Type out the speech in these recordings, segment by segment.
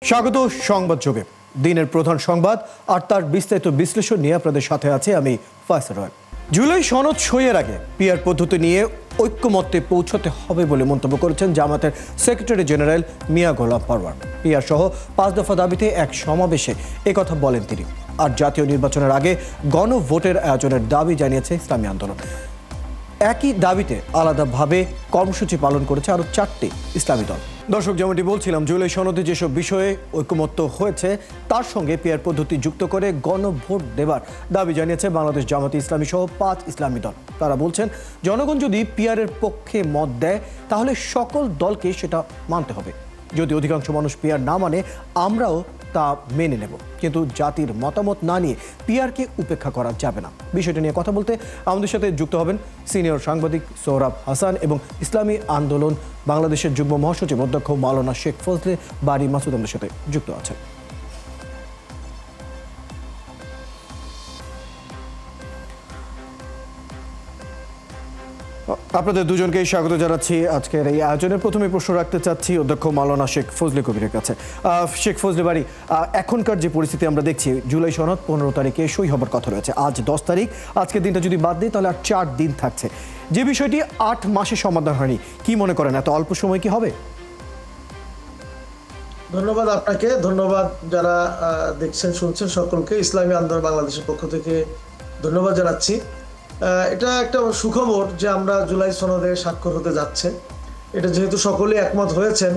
স্বাগত সংবাদ যোগে। দিনের প্রধান সংবাদ আর তার বিস্তারিত বিশ্লেষণ নিয়ে আপনাদের সাথে আছে আমি ফয়সাল রয়। জুলাই সনদ সইয়ের আগে পিআর পদ্ধতি নিয়ে ঐক্যমত্যে পৌঁছতে হবে বলে মন্তব্য করেছেন জামাতের সেক্রেটারি জেনারেল মিয়া গোলাম পরওয়ার। পিআর সহ 5 দফা দাবিতে এক সমাবেশে একথা বলেন তিনি। আর জাতীয় নির্বাচনের আগে গণভোটের আয়োজনের দাবি জানিয়েছে ইসলামী আন্দোলন। একই দাবিতে আলাদাভাবে কর্মসূচি পালন করেছে আরও 4টি ইসলামী দল। দর্শক, যেমনটি বলছিলাম, জুলাই সনদে যেসব বিষয়ে ঐকমত্য হয়েছে তার সঙ্গে পিআর পদ্ধতি যুক্ত করে গণভোট দেবার দাবি জানিয়েছে বাংলাদেশ জামাতে ইসলামী সহ 5 ইসলামী দল। তারা বলছেন, জনগণ যদি পিআরের পক্ষে মত দেয় তাহলে সকল দলকে সেটা মানতে হবে। যদি অধিকাংশ মানুষ পিআর না মানে আমরাও তা মেনে নেব, কিন্তু জাতির মতামত না নিয়ে পিআরকে উপেক্ষা করা যাবে না। বিষয়টি নিয়ে কথা বলতে আমাদের সাথে যুক্ত হবেন সিনিয়র সাংবাদিক সোহরাব হাসান এবং ইসলামী আন্দোলন বাংলাদেশের যুগ্ম মহাসচিব অধ্যক্ষ মাওলানা শেখ ফজলে বারী মাসুদ আমাদের সাথে যুক্ত আছেন। আপনাদের দুজনকেই স্বাগত জানাচ্ছি আজকের এই আয়োজনের। প্রথমে প্রশ্ন রাখতে চাচ্ছি অধ্যক্ষ মাওলানা শেখ ফজলে কবিরের কাছে। শেখ ফজলে বারী, এখনকার যে পরিস্থিতি আমরা দেখছি, জুলাই সনদ 15 তারিখে সই হবার কথা রয়েছে। আজ 10 তারিখ, আজকের দিনটা যদি বাদ দিই তাহলে আর 4 দিন থাকছে। যে বিষয়টি 8 মাসে সমাধান হয়নি, কি মনে করেন এত অল্প সময় কি হবে? ধন্যবাদ আপনাকে, ধন্যবাদ যারা দেখছেন শুনছেন সকলকে। ইসলামী আন্দোলন বাংলাদেশের পক্ষ থেকে ধন্যবাদ জানাচ্ছি। এটা একটা সুখবর যে আমরা জুলাই সনদে স্বাক্ষর হতে যাচ্ছে। এটা যেহেতু সকলেই একমত হয়েছেন,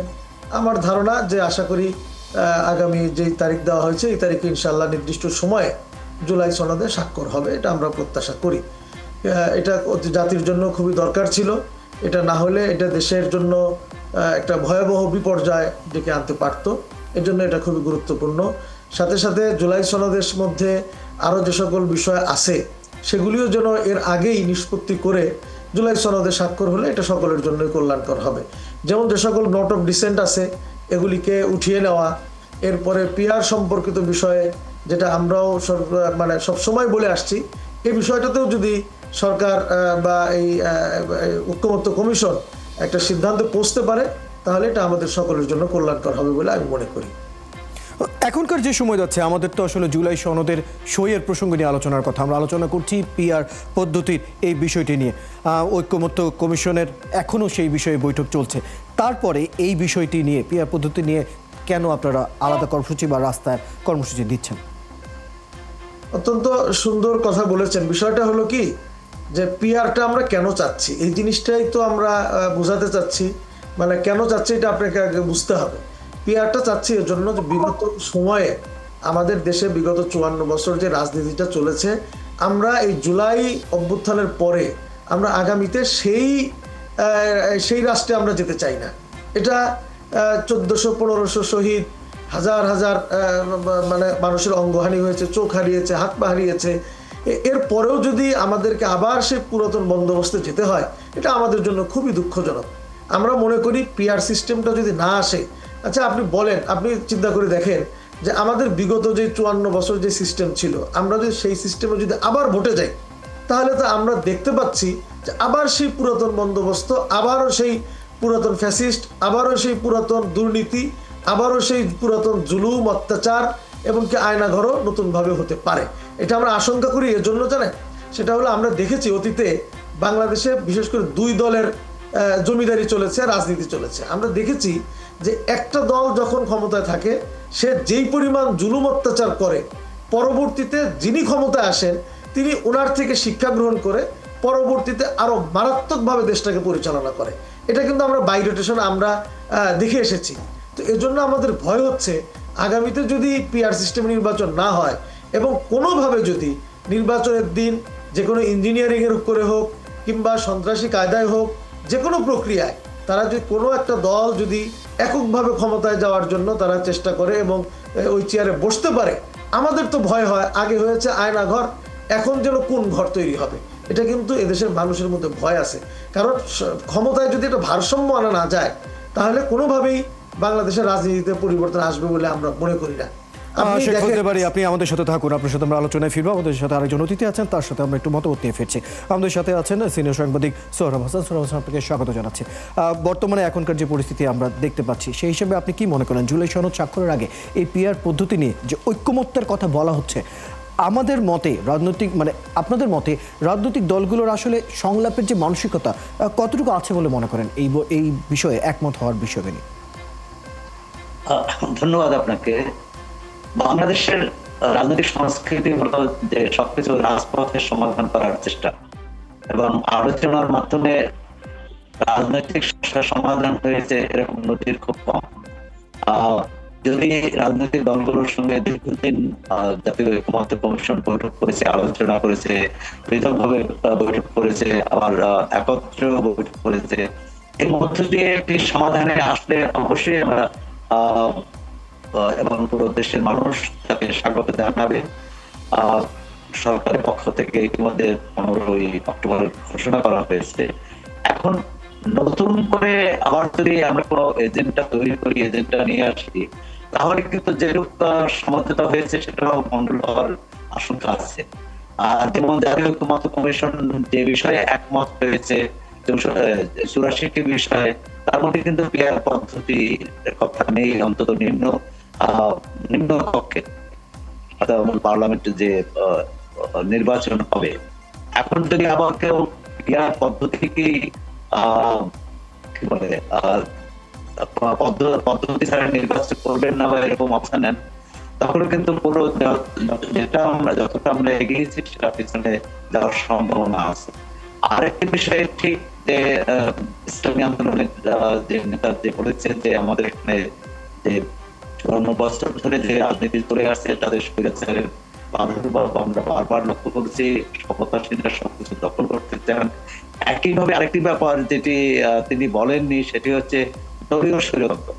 আমার ধারণা যে আশা করি আগামী যেই তারিখ দেওয়া হয়েছে এই তারিখে ইনশাআল্লাহ নির্দিষ্ট সময়ে জুলাই সনদে স্বাক্ষর হবে, এটা আমরা প্রত্যাশা করি। এটা জাতির জন্য খুবই দরকার ছিল। এটা না হলে এটা দেশের জন্য একটা ভয়াবহ বিপর্যয় ডেকে আনতে পারত। এর জন্য এটা খুবই গুরুত্বপূর্ণ। সাথে সাথে জুলাই সনদের মধ্যে আরও যে সকল বিষয় আছে সেগুলিও যেন এর আগেই নিষ্পত্তি করে জুলাই সনদে স্বাক্ষর হলে এটা সকলের জন্যই কল্যাণকর হবে। যেমন যে সকল নোট অফ ডিসেন্ট আছে এগুলিকে উঠিয়ে নেওয়া, এরপরে পিআর সম্পর্কিত বিষয়ে যেটা আমরাও সবসময় বলে আসছি, এই বিষয়টাতেও যদি সরকার বা এই ঐকমত্য কমিশন একটা সিদ্ধান্তে পৌঁছতে পারে তাহলে এটা আমাদের সকলের জন্য কল্যাণকর হবে বলে আমি মনে করি। এখনকার যে সময় যাচ্ছে, আমাদের তো আসলে জুলাই সনদের সইয়ের প্রসঙ্গ নিয়ে আলোচনার কথা। আমরা আলোচনা করছি পিআর পদ্ধতির এই বিষয়টি নিয়ে। ঐকমত্য কমিশনের এখনও সেই বিষয়ে বৈঠক চলছে। তারপরে এই বিষয়টি নিয়ে, পিআর পদ্ধতি নিয়ে কেন আপনারা আলাদা কর্মসূচি বা রাস্তায় কর্মসূচি দিচ্ছেন? অত্যন্ত সুন্দর কথা বলেছেন। বিষয়টা হলো কি, যে পিআরটা আমরা কেন চাচ্ছি এই জিনিসটাই তো আমরা বোঝাতে চাচ্ছি। মানে কেন চাচ্ছি এটা আপনাকে আগে বুঝতে হবে। পিআরটা চাচ্ছি এর জন্য যে বিগত সময়ে আমাদের দেশে বিগত 54 বছর যে রাজনীতিটা চলেছে, আমরা এই জুলাই অভ্যুত্থানের পরে আমরা আগামীতে সেই রাষ্ট্রে আমরা যেতে চাই না। এটা 1400-1500 শহীদ, হাজার হাজার মানুষের অঙ্গহানি হয়েছে, চোখ হারিয়েছে, হাত পা হারিয়েছে। এর পরেও যদি আমাদেরকে আবার সেই পুরাতন বন্দোবস্তে যেতে হয়, এটা আমাদের জন্য খুবই দুঃখজনক। আমরা মনে করি পিআর সিস্টেমটা যদি না আসে, আচ্ছা আপনি বলেন, আপনি চিন্তা করে দেখেন যে আমাদের বিগত যে 54 বছর যে সিস্টেম ছিল, আমরা যদি সেই সিস্টেমে যদি আবার ভোটে যাই তাহলে তো আমরা দেখতে পাচ্ছি যে আবার সেই পুরাতন বন্দোবস্ত, আবারও সেই পুরাতন ফ্যাসিস্ট, আবারও সেই পুরাতন দুর্নীতি, আবারও সেই পুরাতন জুলুম অত্যাচার এবং কি আয়নাঘরও নতুনভাবে হতে পারে। এটা আমরা আশঙ্কা করি এর জন্য জানেন, সেটা হলো আমরা দেখেছি অতীতে বাংলাদেশে বিশেষ করে 2 দলের জমিদারি চলেছে, রাজনীতি চলেছে। আমরা দেখেছি যে একটা দল যখন ক্ষমতায় থাকে সে যেই পরিমাণ জুলুম অত্যাচার করে, পরবর্তীতে যিনি ক্ষমতায় আসেন তিনি ওনার থেকে শিক্ষা গ্রহণ করে পরবর্তীতে আরও মারাত্মকভাবে দেশটাকে পরিচালনা করে। এটা কিন্তু আমরা বাই রোটেশন আমরা দেখে এসেছি। তো এজন্য আমাদের ভয় হচ্ছে আগামীতে যদি পিআর সিস্টেম নির্বাচন না হয় এবং কোনোভাবে যদি নির্বাচনের দিন যে কোনো ইঞ্জিনিয়ারিংয়ের করে হোক কিংবা সন্ত্রাসী কায়দায় হোক, যে কোনো প্রক্রিয়ায় তারা যদি কোনো একটা দল যদি এককভাবে ক্ষমতায় যাওয়ার জন্য তারা চেষ্টা করে এবং ওই চেয়ারে বসতে পারে, আমাদের তো ভয় হয়। আগে হয়েছে আয়নাঘর, এখন যেন কোন ঘর তৈরি হবে। এটা কিন্তু এদেশের মানুষের মধ্যে ভয় আছে। কারণ ক্ষমতায় যদি একটা ভারসাম্য আনা না যায় তাহলে কোনোভাবেই বাংলাদেশের রাজনীতিতে পরিবর্তন আসবে বলে আমরা মনে করি না। আপনি শেখ দেখেন ফজলে বারী, আপনি আমাদের সাথে থাকুন, আপনার সাথে আমরা আলোচনায় ফিরবো। আমাদের সাথে আরেকজন অতিথি আছেন, তার সাথে আমরা একটু মতামত নিয়ে ফিরছি। আমাদের সাথে আছেন সিনিয়র সাংবাদিক সোহরাব হাসান। সোহরাব হাসান, আপনাকে স্বাগত জানাচ্ছি। বর্তমানে এখনকার যে পরিস্থিতি আমরা দেখতে পাচ্ছি, সেই হিসেবে আপনি কি মনে করেন জুলাই সনদ স্বাক্ষরের আগে এই পিআর পদ্ধতি নিয়ে যে ঐক্যমত্যের কথা বলা হচ্ছে, আমাদের মতে রাজনৈতিক মানে আপনাদের মতে রাজনৈতিক দলগুলোর আসলে সংলাপের যে মানসিকতা কতটুকু আছে বলে মনে করেন এই বিষয়ে একমত হওয়ার বিষয়ে নিয়ে? ধন্যবাদ আপনাকে। বাংলাদেশের রাজনৈতিক সংস্কৃতি হলো যে সবকিছু রাজপথে সমাধান করার চেষ্টা এবং আলোচনার মাধ্যমে রাজনৈতিক সমস্যার সমাধান হয়েছে এরকম নজির খুব কম। যদি রাজনৈতিক দলগুলোর সঙ্গে দীর্ঘদিন জাতীয় ঐক্যমত্য কমিশন বৈঠক করেছে, আলোচনা করেছে, পৃথকভাবে বৈঠক করেছে, আবার একত্র বৈঠক করেছে, এর মধ্য দিয়ে একটি সমাধানে আসলে অবশ্যই আমরা এবং পুরো দেশের মানুষ তাকে স্বাগত জানাবে। সরকারের পক্ষ থেকে ইতিমধ্যে 15ই অক্টোবর ঘোষণা করা হয়েছে। এখন নতুন করে আবার যদি আমরা কোনো এজেন্ডা তৈরি করি, এজেন্ডা নিয়ে আসি, তাহলে কিন্তু যেরূপ সমঝোতা হয়েছে সেটাও ভণ্ডুল হওয়ার আশঙ্কা আছে। যেমন জাতীয় ঐক্যমত্য কমিশন যে বিষয়ে একমত হয়েছে 84টি বিষয়ে, তার মধ্যে কিন্তু পিআর পদ্ধতির কথা নেই, অন্তত নিম্ন কক্ষে পার্লামেন্টে যে নির্বাচন হবে। এখন যদি আবার কেউ পিআর পদ্ধতি কি বলে পদ্ধতি ছাড়া নির্বাচন করবেন না বা এরকম অবস্থান নেন, তখন কিন্তু পুরো যতটা আমরা এগিয়েছি সেটা পিছনে যাওয়ার সম্ভাবনা আছে। আরেকটি বিষয় ঠিক যে ইসলামী আন্দোলনের যে নেতা যে বলেছেন যে আমাদের এখানে যে 54 বছর ধরে যে রাজনীতি করে আসছে তাদের স্বৈরাচারের প্রাদুর্ভাব আমরা বারবার লক্ষ্য করছি, ক্ষমতাসীনরা সবকিছু দখল করতে চান। একইভাবে আরেকটি ব্যাপার যেটি তিনি বলেননি সেটি হচ্ছে দলীয় স্বৈরতন্ত্র,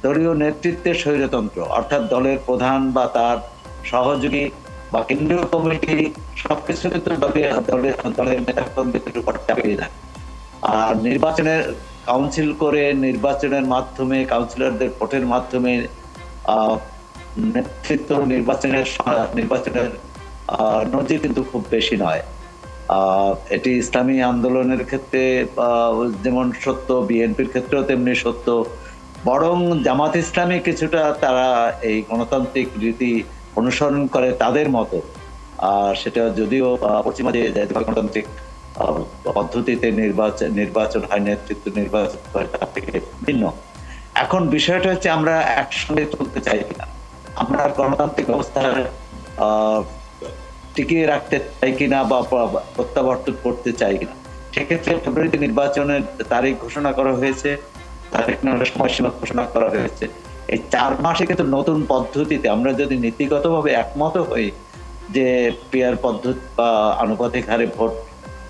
দলীয় নেতৃত্বের স্বৈরতন্ত্র, অর্থাৎ দলের প্রধান বা তার সহযোগী বা কেন্দ্রীয় কমিটি সবকিছু কিন্তু দলের নেতা কর্মীদের উপর চাপিয়ে দেয়। আর নির্বাচনের কাউন্সিল করে নির্বাচনের মাধ্যমে কাউন্সিলরদের ভোটের মাধ্যমে নেতৃত্ব নির্বাচনের নজির কিন্তু খুব বেশি নয়। এটি ইসলামী আন্দোলনের ক্ষেত্রে যেমন সত্য, বিএনপির ক্ষেত্রেও তেমনি সত্য, বরং জামাত ইসলামী কিছুটা তারা এই গণতান্ত্রিক রীতি অনুসরণ করে তাদের মতো। সেটা যদিও পশ্চিমা যে গণতান্ত্রিক পদ্ধতিতে নির্বাচন হয়, নেতৃত্ব নির্বাচন হয়, তার থেকে ভিন্ন। এখন বিষয়টা হচ্ছে আমরা একসঙ্গে চলতে চাই কিনা, আমরা গণতান্ত্রিক ব্যবস্থা টিকিয়ে রাখতে চাই কিনা বা প্রত্যাবর্তন করতে চাই কিনা। সেক্ষেত্রে ফেব্রুয়ারিতে নির্বাচনের তারিখ ঘোষণা করা হয়েছে, সময়সীমা ঘোষণা করা হয়েছে। এই 4 মাসে কিন্তু নতুন পদ্ধতিতে আমরা যদি নীতিগতভাবে একমত হই যে পিআর পদ্ধতি বা আনুপাতিক হারে ভোট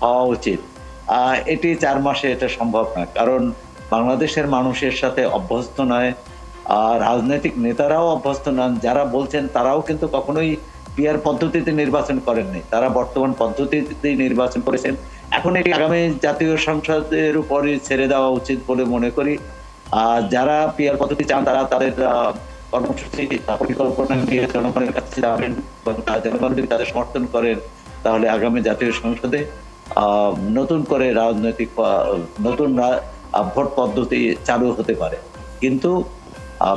হওয়া উচিত, এটি 4 মাসে এটা সম্ভব না। কারণ বাংলাদেশের মানুষের সাথে অভ্যস্ত নয়, আর রাজনৈতিক নেতারাও অভ্যস্ত নন। যারা বলছেন তারাও কিন্তু কখনোই পিআর পদ্ধতিতে নির্বাচন করেননি, তারা বর্তমান পদ্ধতিতে নির্বাচন করেছেন। এখন এটি আগামী জাতীয় সংসদের উপরই ছেড়ে দেওয়া উচিত বলে মনে করি। যারা পিআর পদ্ধতি চান তারা তাদের কর্মসূচি পরিকল্পনা নিয়ে জনগণের কাছে যাবেন এবং জনগণ যদি তাদের সমর্থন করেন, তাহলে আগামী জাতীয় সংসদে নতুন করে নতুন ভোট পদ্ধতি চালু হতে পারে। কিন্তু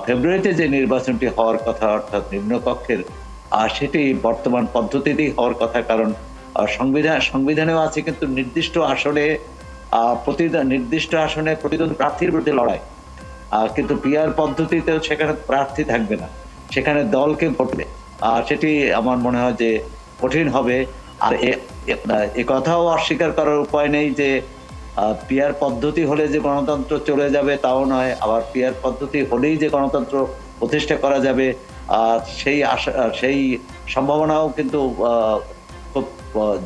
ফেব্রুয়ারিতে যে নির্বাচনটি হওয়ার কথা অর্থাৎ নিম্নকক্ষের, সেটি বর্তমান পদ্ধতিতেই হওয়ার কথা। কারণ সংবিধানেও আছে কিন্তু নির্দিষ্ট আসনে প্রতিদ্বন্দ্বী প্রার্থীর বিরুদ্ধে লড়াই, কিন্তু পিআর পদ্ধতিতেও সেখানে প্রার্থী থাকবে না, সেখানে দলকে ভোটবে। সেটি আমার মনে হয় যে কঠিন হবে। আর এ কথাও অস্বীকার করার উপায় নেই যে পিআর পদ্ধতি হলে যে গণতন্ত্র চলে যাবে তাও নয়, আবার পিআর পদ্ধতি হলেই যে গণতন্ত্র প্রতিষ্ঠা করা যাবে সেই সম্ভাবনাও কিন্তু খুব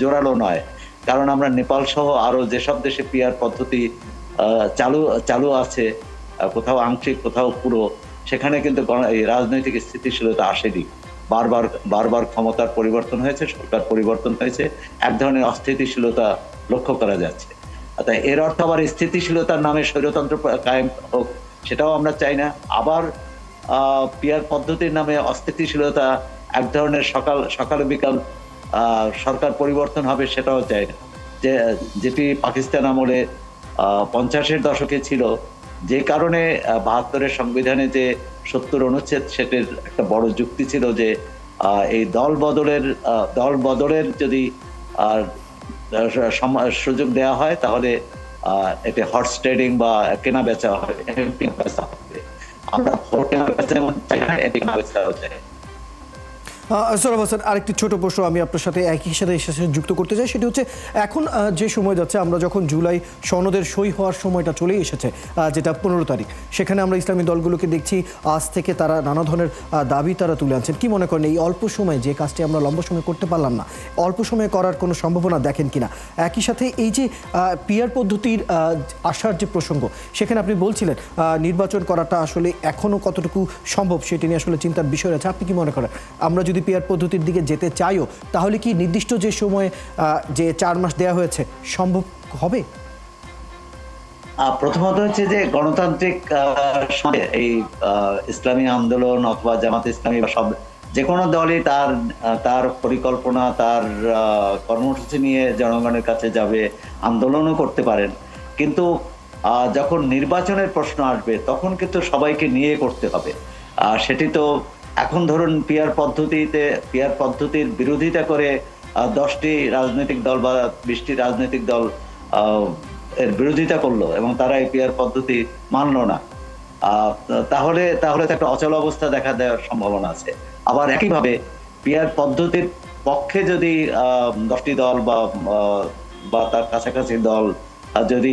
জোরালো নয়। কারণ আমরা নেপাল সহ আরো যেসব দেশে পিআর পদ্ধতি চালু আছে, কোথাও আংশিক কোথাও পুরো, সেখানে কিন্তু এই রাজনৈতিক স্থিতিশীলতা আসেনি। বারবার ক্ষমতার পরিবর্তন হয়েছে, সরকার পরিবর্তন হয়েছে, এক ধরনের অস্থিতিশীলতা লক্ষ্য করা যাচ্ছে। তাই এর অর্থ আবার স্থিতিশীলতার নামে স্বৈরতন্ত্র কায়েম হোক, সেটাও আমরা চাই না। আবার পিয়ার পদ্ধতির নামে অস্থিতিশীলতা, এক ধরনের সকাল বিকাল সরকার পরিবর্তন হবে সেটাও চাই না, যেটি পাকিস্তান আমলে 50-এর দশকে ছিল, যে কারণে 72-এর সংবিধানে যে 70 অনুচ্ছেদ, সেটির একটা বড় যুক্তি ছিল যে এই দল বদলের যদি সুযোগ দেওয়া হয় তাহলে এতে হর্স ট্রেডিং বা কেনা বেচা হবে, আমরা কেনা বেচা এমন চাই না, এটি কেনা বেচাও চাই। সোহরাব হোসেন, আরেকটি ছোট প্রশ্ন আমি আপনার সাথে একই সাথে যুক্ত করতে চাই। সেটি হচ্ছে, এখন যে সময় যাচ্ছে, আমরা যখন জুলাই সনদের সই হওয়ার সময়টা চলেই এসেছে, যেটা 15 তারিখ, সেখানে আমরা ইসলামী দলগুলোকে দেখছি আজ থেকে তারা নানা ধরনের দাবি তারা তুলে আনছেন। কি মনে করেন এই অল্প সময়ে যে কাজটি আমরা লম্বা সময় করতে পারলাম না, অল্প সময়ে করার কোনো সম্ভাবনা দেখেন কিনা? একই সাথে এই যে পিয়ার পদ্ধতির আসার যে প্রসঙ্গ, সেখানে আপনি বলছিলেন নির্বাচন করাটা আসলে এখনও কতটুকু সম্ভব সেটি নিয়ে আসলে চিন্তার বিষয় আছে। আপনি কি মনে করেন আমরা যদি পিয়ার পদ্ধতির দিকে যেতে চাইও, তাহলে কি নির্দিষ্ট যে সময়ে যে 4 মাস দেওয়া হয়েছে সম্ভব হবে? প্রথমত হচ্ছে যে গণতান্ত্রিক এই ইসলামী আন্দোলন অথবা জামাত ইসলামী বা সব যে কোনো দলই তার পরিকল্পনা, তার কর্মসূচি নিয়ে জনগণের কাছে যাবে, আন্দোলনও করতে পারেন, কিন্তু যখন নির্বাচনের প্রশ্ন আসবে তখন কিন্তু সবাইকে নিয়ে করতে হবে। সেটি তো এখন ধরুন পিয়ার পদ্ধতির বিরোধিতা করে 10টি রাজনৈতিক দল বা 20টি রাজনৈতিক দল এর বিরোধিতা করলো এবং তারা এই পিয়ার পদ্ধতি মানলো না, তাহলে তো একটা অচল অবস্থা দেখা দেওয়ার সম্ভাবনা আছে। আবার একইভাবে পিয়ার পদ্ধতির পক্ষে যদি 10টি দল বা তার কাছাকাছি দল যদি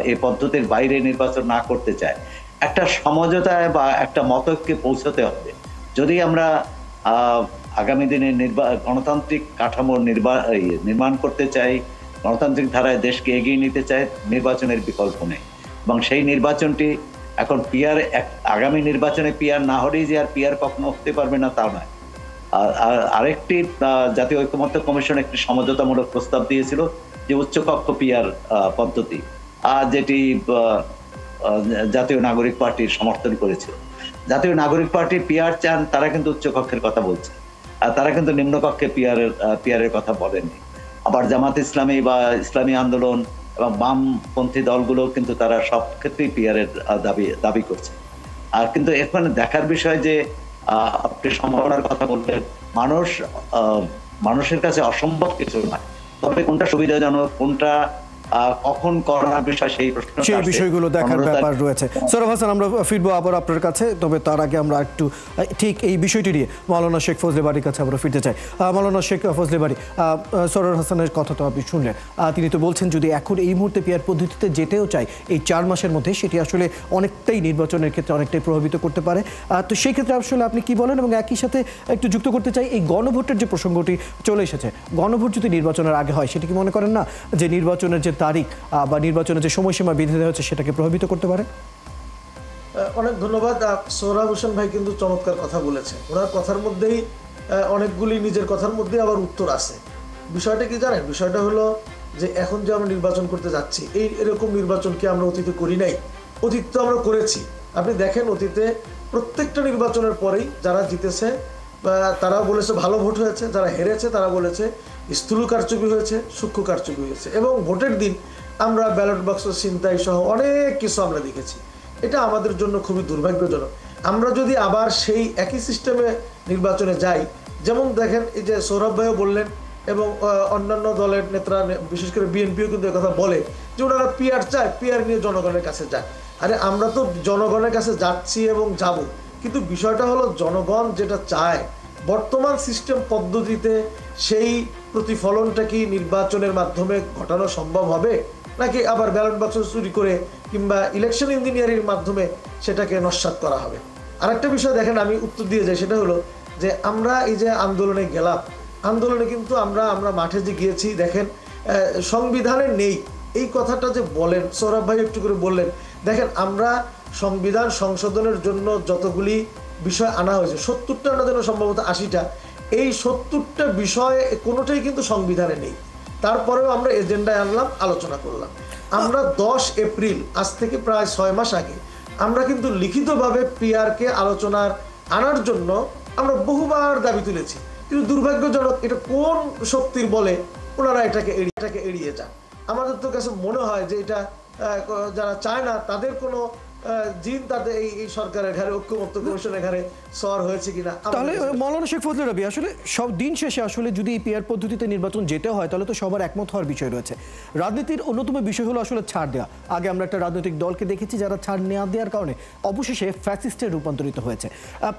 এই পদ্ধতির বাইরে নির্বাচন না করতে চায়, একটা সমঝোতায় বা একটা মতৈক্যে পৌঁছতে হবে। যদি আমরা আগামী দিনে গণতান্ত্রিক কাঠামো নির্মাণ করতে চাই, গণতান্ত্রিক ধারায় দেশকে এগিয়ে নিতে চাই, নির্বাচনের বিকল্প নেই। এবং সেই নির্বাচনটি এখন আগামী নির্বাচনে পিয়ার না হলেই যে আর পিয়ার কখনো হতে পারবে না তা নয়। আরেকটি জাতীয় ঐকমত্য কমিশন একটি সমঝোতামূলক প্রস্তাব দিয়েছিল যে উচ্চকক্ষ পিয়ার পদ্ধতি, যেটি জাতীয় নাগরিক পার্টির সমর্থন করেছিল। জাতীয় নাগরিক পার্টি পিয়ার চান, তারা কিন্তু উচ্চকক্ষের কথা বলছে, আর তারা কিন্তু নিম্নকক্ষে পিয়ারের কথা বলেননি। আবার জামাত ইসলামী বা ইসলামী আন্দোলন এবং বামপন্থী দলগুলো কিন্তু তারা সব ক্ষেত্রেই পিয়ারের দাবি করছে। আর কিন্তু এখানে দেখার বিষয় যে আপনি সম্ভাবনার কথা বললেন, মানুষের কাছে অসম্ভব কিছু নয়, তবে কোনটা সুবিধাজনক, কোনটা কখন করার বিষয়, সেই বিষয়গুলো দেখার ব্যাপার রয়েছে। সোহরাব হোসেন, আমরা ফিরবো আবার আপনার কাছে, তবে তার আগে আমরা একটু ঠিক এই বিষয়টি নিয়ে মাওলানা শেখ ফজলে বাড়ির কাছে আমরা ফিরতে চাই। মাওলানা শেখ ফজলে বাড়ি, সোহরাব হোসেনের কথা তো আপনি শুনলেন, তিনি তো বলছেন যদি এখন এই মুহূর্তে পিয়ার পদ্ধতিতে যেতেও চাই এই 4 মাসের মধ্যে, সেটি আসলে অনেকটাই নির্বাচনের ক্ষেত্রে অনেকটাই প্রভাবিত করতে পারে। তো সেই ক্ষেত্রে আসলে আপনি কি বলেন? এবং একই সাথে একটু যুক্ত করতে চাই, এই গণভোটের যে প্রসঙ্গটি চলে এসেছে, গণভোট যদি নির্বাচনের আগে হয়, সেটি কি মনে করেন না যে নির্বাচনের যে তারিখ বা নির্বাচনের যে সময়সীমা বেঁধে দেওয়া হচ্ছে সেটাকে প্রভাবিত করতে পারে? অনেক ধন্যবাদ। সোহরাব হোসেন ভাই কিন্তু চমৎকার কথা বলেছেন। ওনার কথার মধ্যেই অনেকগুলি নিজের কথার মধ্যে আবার উত্তর আছে। বিষয়টা কি জানেন? বিষয়টা হলো যে এখন যে আমরা নির্বাচন করতে যাচ্ছি, এরকম নির্বাচন কি আমরা অতীতে করি নাই? অতীত তো আমরা করেছি। আপনি দেখেন অতীতে প্রত্যেকটা নির্বাচনের পরেই যারা জিতেছে তারা বলেছে ভালো ভোট হয়েছে, যারা হেরেছে তারা বলেছে স্থূল কারচুপি হয়েছে, সূক্ষ্ম কারচুপি হয়েছে। এবং ভোটের দিন আমরা ব্যালট বাক্স ছিনতাই সহ অনেক কিছু আমরা দেখেছি। এটা আমাদের জন্য খুবই দুর্ভাগ্যজনক। আমরা যদি আবার সেই একই সিস্টেমে নির্বাচনে যাই, যেমন দেখেন এই যে সৌরভ ভাইও বললেন এবং অন্যান্য দলের নেতারা, বিশেষ করে বিএনপিও কিন্তু কথা বলে যে ওনারা পিআর চায়, পিআর নিয়ে জনগণের কাছে যায়। আরে আমরা তো জনগণের কাছে যাচ্ছি এবং যাব, কিন্তু বিষয়টা হলো জনগণ যেটা চায় বর্তমান সিস্টেম পদ্ধতিতে সেই প্রতিফলনটা কি নির্বাচনের মাধ্যমে ঘটানো সম্ভব হবে, নাকি আবার ব্যালট বাক্স চুরি করে কিংবা ইলেকশন ইঞ্জিনিয়ারিং মাধ্যমে সেটাকে নস্যাৎ করা হবে? আরেকটা বিষয় দেখেন, আমি উত্তর দিয়ে যাই, সেটা হলো যে আমরা এই যে আন্দোলনে গেলাম, আন্দোলনে কিন্তু আমরা মাঠে যে গিয়েছি, দেখেন সংবিধানে নেই এই কথাটা যে বলেন, সৌরভ ভাই একটু করে বললেন, দেখেন আমরা সংবিধান সংশোধনের জন্য যতগুলি বিষয় আনা হয়েছে, 70টা না যেন সম্ভবত 80টা, এই 70টা বিষয়ে কোনোটাই কিন্তু সংবিধানে নেই। তারপরেও আমরা এজেন্ডায় আনলাম, আলোচনা করলাম। আমরা 10 এপ্রিল, আজ থেকে প্রায় 6 মাস আগে আমরা কিন্তু লিখিতভাবে পিআরকে আলোচনার আনার জন্য আমরা বহুবার দাবি তুলেছি, কিন্তু দুর্ভাগ্যজনক এটা কোন শক্তির বলে ওনারা এটাকে এড়িয়ে যান। আমাদের তো কাছে মনে হয় যে এটা যারা চায় না তাদের কোনো জিন তাদের এই সরকারের ঘাড়ে, ঐক্যমত্য কমিশনের ঘাড়ে সওয়ার হয়েছে কিনা। তাহলে মাওলানা শেখ ফজলুর রবি, আসলে সব দিন শেষে আসলে যদি এই পিআর পদ্ধতিতে নির্বাচন যেতে হয় তাহলে তো সবার একমত হওয়ার বিষয় রয়েছে। রাজনীতির অন্যতম বিষয় হলো আসলে ছাড় দেওয়া। আগে আমরা একটা রাজনৈতিক দলকে দেখেছি যারা ছাড় নেওয়া দেওয়ার কারণে অবশেষে ফ্যাসিস্টে রূপান্তরিত হয়েছে।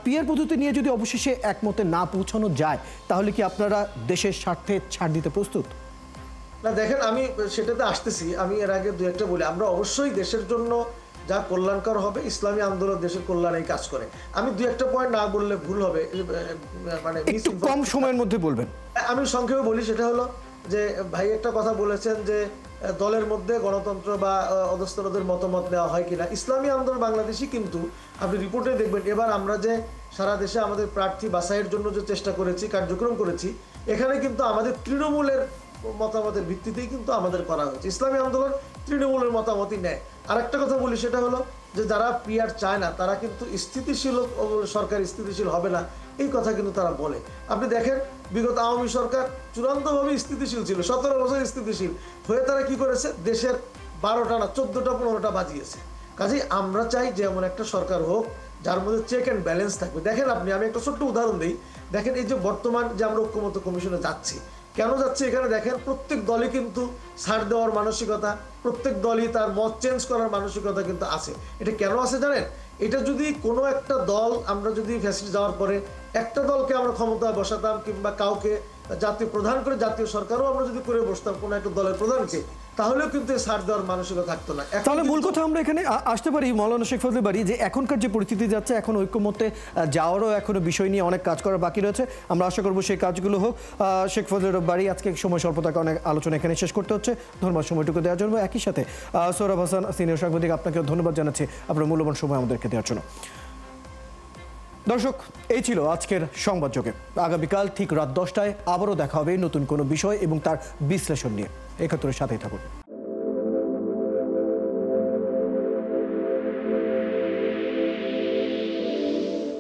পিআর পদ্ধতি নিয়ে যদি অবশেষে একমতে না পৌঁছানো যায় তাহলে কি আপনারা দেশের স্বার্থে ছাড় দিতে প্রস্তুত? না দেখেন, আমি সেটাতে আসতেছি। আমি এর আগে দু একটা বলি, আমরা অবশ্যই দেশের জন্য যা কল্যাণকর হবে, ইসলামী আন্দোলন দেশের কল্যাণে কাজ করে। আমি দু একটা পয়েন্ট না বললে ভুল হবে, মানে একটু কম সময়ের মধ্যে বলবেন। আমি সংক্ষেপে বলি, সেটা হলো যে ভাই একটা কথা বলেছেন যে দলের মধ্যে গণতন্ত্র বা অধস্তনদের মতামত নেওয়া হয় কিনা। ইসলামী আন্দোলন বাংলাদেশি কিন্তু আপনি রিপোর্টে দেখবেন এবার আমরা যে সারা দেশে আমাদের প্রার্থী বাছাইয়ের জন্য যে চেষ্টা করেছি, কার্যক্রম করেছি, এখানে কিন্তু আমাদের তৃণমূলের মতামতের ভিত্তিতেই কিন্তু আমাদের করা হয়েছে। ইসলামী আন্দোলন তৃণমূলের মতামতই নেয়। আর একটা কথা বলি, সেটা হলো যে যারা পিআর চায় না তারা কিন্তু স্থিতিশীল সরকার স্থিতিশীল হবে না, এই কথা কিন্তু তারা বলে। আপনি দেখেন বিগত আওয়ামী সরকার চূড়ান্তভাবে স্থিতিশীল ছিল, 17 বছর স্থিতিশীল হয়ে তারা কি করেছে, দেশের 12টা না 14টা 15টা বাজিয়েছে। কাজেই আমরা চাই যে এমন একটা সরকার হোক যার মধ্যে চেক অ্যান্ড ব্যালেন্স থাকবে। দেখেন আপনি, আমি একটা ছোট্ট উদাহরণ দিই। দেখেন এই যে বর্তমান যে আমরা ঐক্যমত্য কমিশনে যাচ্ছি, কেন যাচ্ছে এখানে দেখেন প্রত্যেক দলই কিন্তু ছাড় দেওয়ার মানসিকতা, প্রত্যেক দলই তার মত চেঞ্জ করার মানসিকতা কিন্তু আছে। এটা কেন আছে জানেন? এটা যদি কোনো একটা দল, আমরা যদি ফ্যাসিস্ট যাওয়ার পরে একটা দলকে আমরা ক্ষমতায় বসাতাম কিংবা কাউকে জাতীয় প্রধান করে জাতীয় সরকারও আমরা যদি করে বসতাম কোনো একটা দলের প্রধানকে, তাহলেও কিন্তু ছাড় দেওয়ার মানসিকতা থাকতো না। তাহলে মূল কথা আমরা এখানে আসতে পারি মাওলানা শেখ ফজলুর বারী, যে এখনকার যে পরিস্থিতি যাচ্ছে, এখন ঐক্যমত্যে যাওয়ারও এখনো বিষয় নিয়ে অনেক কাজ করা বাকি রয়েছে। আমরা আশা করবো সেই কাজগুলো হোক। শেখ ফজলুর বারী, আজকে সময় স্বল্পতার কারণে আলোচনা এখানে শেষ করতে হচ্ছে। ধন্যবাদ সময়টুকু দেওয়ার জন্য। একই সাথে সোহরাব হাসান সিনিয়র সাংবাদিক, আপনাকেও ধন্যবাদ জানাচ্ছি আপনার মূল্যবান সময় আমাদেরকে দেওয়ার জন্য। দর্শক, এই ছিল আজকের সংবাদযোগে। আগামীকাল ঠিক রাত 10টায় আবারও দেখা হবে নতুন কোনো বিষয় এবং তার বিশ্লেষণ নিয়ে। ৭১-এর সাথেই থাকুন।